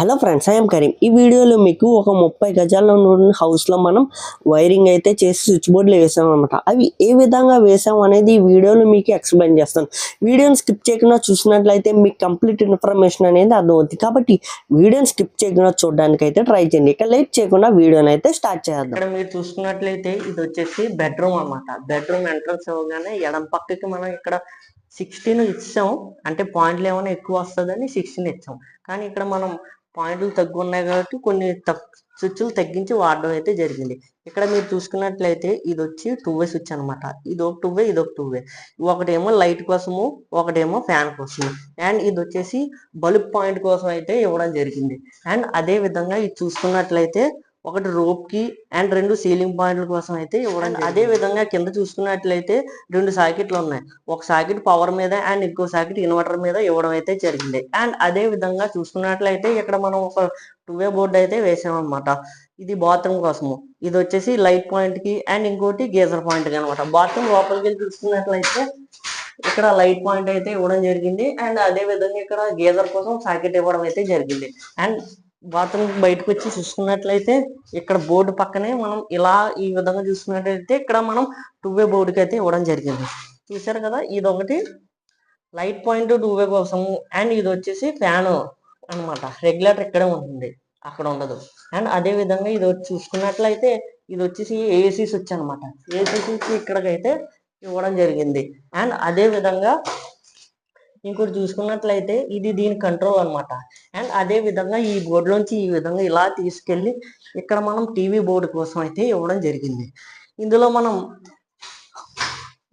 Hello friends, I'm Karim. ఈ వీడియోలో మీకు ఒక 30 గజాల్లో ఉన్న హౌస్లో మనం వైరింగ్ అయితే చేసి స్విచ్ బోర్డులు వేసాం అనమాట. అవి ఏ విధంగా వేసాం అనేది ఈ వీడియోలో మీకు ఎక్స్ప్లెయిన్ చేస్తాను. వీడియోని స్కిప్ చేయకుండా చూసినట్లయితే మీకు కంప్లీట్ ఇన్ఫర్మేషన్ అనేది అర్థమవుతుంది. కాబట్టి వీడియోని స్కిప్ చేయకుండా చూడడానికి అయితే ట్రై చేయండి. ఇక లేట్ చేయకుండా వీడియోని అయితే స్టార్ట్ చేద్దాం. ఇక్కడ మీరు చూసుకున్నట్లయితే ఇది వచ్చేసి బెడ్రూమ్ అనమాట. బెడ్రూమ్ ఎంట్రన్స్ అవ్వగానే ఎడం పక్కకి మనం ఇక్కడ 16 ఇచ్చాం. అంటే పాయింట్లు ఏమైనా ఎక్కువ వస్తుందని 16 ఇచ్చాం. కానీ ఇక్కడ మనం పాయింట్లు తక్కువ ఉన్నాయి కాబట్టి కొన్ని స్విచ్లు తగ్గించి వాడడం అయితే జరిగింది. ఇక్కడ మీరు చూసుకున్నట్లయితే ఇది వచ్చి 2 వే స్విచ్ అనమాట. ఇది ఒక 2 వే, ఇది ఒక 2 వే. ఒకటేమో లైట్ కోసము, ఒకటేమో ఫ్యాన్ కోసము. అండ్ ఇది వచ్చేసి బల్బ్ పాయింట్ కోసం అయితే ఇవ్వడం జరిగింది. అండ్ అదే విధంగా ఇది చూసుకున్నట్లయితే ఒకటి రోప్ కి అండ్ 2 సీలింగ్ పాయింట్ల కోసం అయితే ఇవ్వడం. అదే విధంగా కింద చూసుకున్నట్లయితే 2 సాకెట్లు ఉన్నాయి. ఒక సాకెట్ పవర్ మీద అండ్ ఇంకో సాకెట్ ఇన్వర్టర్ మీద ఇవ్వడం అయితే జరిగింది. అండ్ అదే విధంగా చూసుకున్నట్లయితే ఇక్కడ మనం ఒక 2 వే బోర్డు అయితే వేసామన్నమాట. ఇది బాత్రూమ్ కోసము. ఇది వచ్చేసి లైట్ పాయింట్ కి అండ్ ఇంకోటి గీజర్ పాయింట్ కి అనమాట. బాత్రూమ్ లోపలికి వెళ్ళి చూసుకున్నట్లయితే ఇక్కడ లైట్ పాయింట్ అయితే ఇవ్వడం జరిగింది. అండ్ అదే విధంగా ఇక్కడ గీజర్ కోసం సాకెట్ ఇవ్వడం అయితే జరిగింది. అండ్ బాత్రూమ్ బయటకు వచ్చి చూసుకున్నట్లయితే ఇక్కడ బోర్డు పక్కనే మనం ఇలా ఈ విధంగా చూసుకున్నట్లయితే ఇక్కడ మనం 2 వే బోర్డుకి అయితే ఇవ్వడం జరిగింది. చూసారు కదా, ఇది ఒకటి లైట్ పాయింట్ 2 వే కోసము. అండ్ ఇది వచ్చేసి ఫ్యాన్ అనమాట. రెగ్యులేటర్ ఇక్కడే ఉంటుంది, అక్కడ ఉండదు. అండ్ అదే విధంగా ఇది చూసుకున్నట్లయితే ఇది వచ్చేసి ఏసీ స్విచ్ అనమాట. ఏసీ స్విచ్ ఇక్కడికైతే ఇవ్వడం జరిగింది. అండ్ అదే విధంగా ఇంకోటి చూసుకున్నట్లయితే ఇది దీని కంట్రోల్ అనమాట. అండ్ అదే విధంగా ఈ బోర్డులోంచి ఈ విధంగా ఇలా తీసుకెళ్ళి ఇక్కడ మనం టీవీ బోర్డు కోసం అయితే ఇవ్వడం జరిగింది. ఇందులో మనం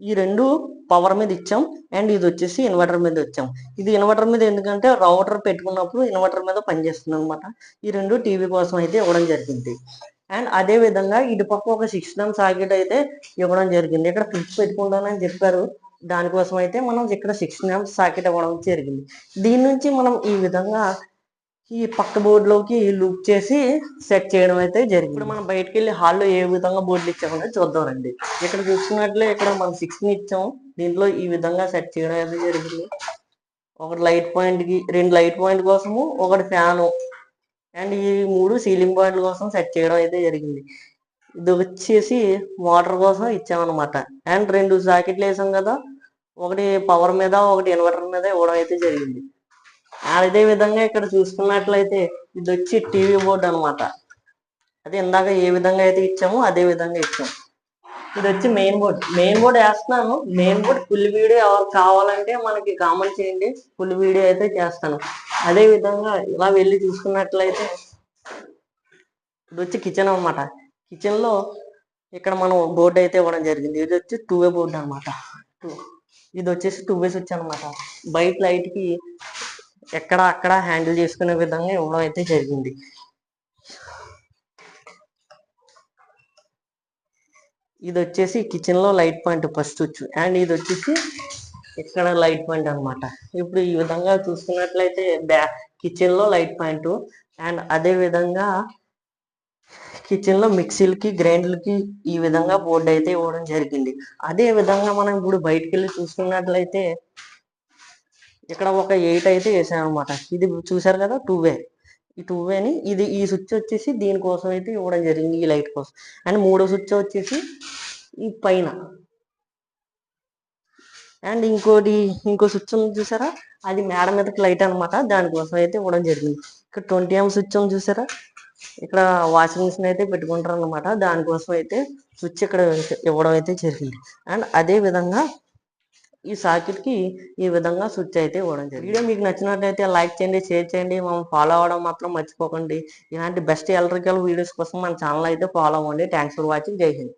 ఈ 2 పవర్ మీద ఇచ్చాం. అండ్ ఇది వచ్చేసి ఇన్వర్టర్ మీద ఇచ్చాం. ఇది ఇన్వర్టర్ మీద ఎందుకంటే రౌటర్ పెట్టుకున్నప్పుడు ఇన్వర్టర్ మీద పనిచేస్తుంది అనమాట. ఈ 2 టీవీ కోసం అయితే ఇవ్వడం జరిగింది. అండ్ అదే విధంగా ఇటు పక్క ఒక 6 సాకెట్ అయితే ఇవ్వడం జరిగింది. ఇక్కడ ఫ్రిడ్జ్ పెట్టుకుంటానని చెప్పారు, దానికోసం అయితే మనం ఇక్కడ 6 సాకెట్ ఇవ్వడం జరిగింది. దీని నుంచి మనం ఈ విధంగా ఈ పక్క బోర్డులోకి లూప్ చేసి సెట్ చేయడం అయితే జరిగింది. ఇప్పుడు మనం బయటకు వెళ్ళి హాల్లో ఏ విధంగా బోర్డులు ఇచ్చామని చూద్దాం రండి. ఇక్కడ చూసుకున్నట్లే ఇక్కడ మనం 16 ఇచ్చాం. దీంట్లో ఈ విధంగా సెట్ చేయడం అయితే జరిగింది. ఒకటి లైట్ పాయింట్ కి, 2 లైట్ పాయింట్ కోసము, ఒకటి ఫ్యాను అండ్ ఈ 3 సీలింగ్ పాయింట్ల కోసం సెట్ చేయడం అయితే జరిగింది. ఇది వచ్చేసి మోటార్ కోసం ఇచ్చామన్నమాట. అండ్ 2 సాకెట్లు వేసాం కదా, ఒకటి పవర్ మీద ఒకటి ఇన్వర్టర్ మీద ఇవ్వడం అయితే జరిగింది. అదే విధంగా ఇక్కడ చూసుకున్నట్లయితే ఇది వచ్చి టీవీ బోర్డు అనమాట. అదే ఇందాక ఏ విధంగా అయితే ఇచ్చామో అదే విధంగా ఇచ్చాము. ఇది వచ్చి మెయిన్ బోర్డ్. మెయిన్ బోర్డ్ వేస్తున్నాను. మెయిన్ బోర్డ్ ఫుల్ వీడియో ఎవరు కావాలంటే మనకి కామెంట్ చేయండి, ఫుల్ వీడియో అయితే చేస్తాను. అదే విధంగా ఇలా వెళ్ళి చూసుకున్నట్లయితే ఇది వచ్చి కిచెన్ అనమాట. కిచెన్ లో ఇక్కడ మనం బోర్డు అయితే ఇవ్వడం జరిగింది. ఇది వచ్చి 2 వే బోర్డు అనమాట. ఇది వచ్చేసి 2 వే స్విచ్ అనమాట. బయట లైట్ కి ఎక్కడ అక్కడ హ్యాండిల్ చేసుకునే విధంగా ఇవ్వడం అయితే జరిగింది. ఇది వచ్చేసి కిచెన్ లో light point first switch. And ఇది వచ్చేసి ఇక్కడ లైట్ పాయింట్ అనమాట. ఇప్పుడు ఈ విధంగా చూసుకున్నట్లయితే కిచెన్ లో లైట్ పాయింట్. అండ్ అదే విధంగా కిచెన్ లో మిక్సీలకి, గ్రైండర్లకి ఈ విధంగా బోర్డు అయితే ఇవ్వడం జరిగింది. అదే విధంగా మనం ఇప్పుడు బయటకు వెళ్ళి చూసుకున్నట్లయితే ఇక్కడ ఒక 8 అయితే వేసాం అనమాట. ఇది చూసారు కదా 2 వే. ఈ 2 వేని ఈ స్విచ్ వచ్చేసి దీనికోసం అయితే ఇవ్వడం జరిగింది, ఈ లైట్ కోసం. అండ్ 3వ స్విచ్ వచ్చేసి ఈ పైన. అండ్ ఇంకో స్విచ్ ఉంది చూసారా, అది మేడ మీదకి లైట్ అనమాట. దానికోసం అయితే ఇవ్వడం జరిగింది. ఇక్కడ 20 స్విచ్ ఉంది చూసారా, ఇక్కడ వాషింగ్ మిషన్ అయితే పెట్టుకుంటారు అనమాట. దానికోసం అయితే స్విచ్ ఇక్కడ ఇవ్వడం అయితే జరిగింది. అండ్ అదే విధంగా ఈ సాకెట్ కి ఈ విధంగా స్విచ్ అయితే ఇవ్వడం జరిగింది. వీడియో మీకు నచ్చినట్లయితే లైక్ చేయండి, షేర్ చేయండి, మనం ఫాలో అవ్వడం మాత్రం మర్చిపోకండి. ఇలాంటి బెస్ట్ ఎలక్ట్రికల్ వీడియోస్ కోసం మన ఛానల్ అయితే ఫాలో అవ్వండి. Thanks for watching. జై హింద్.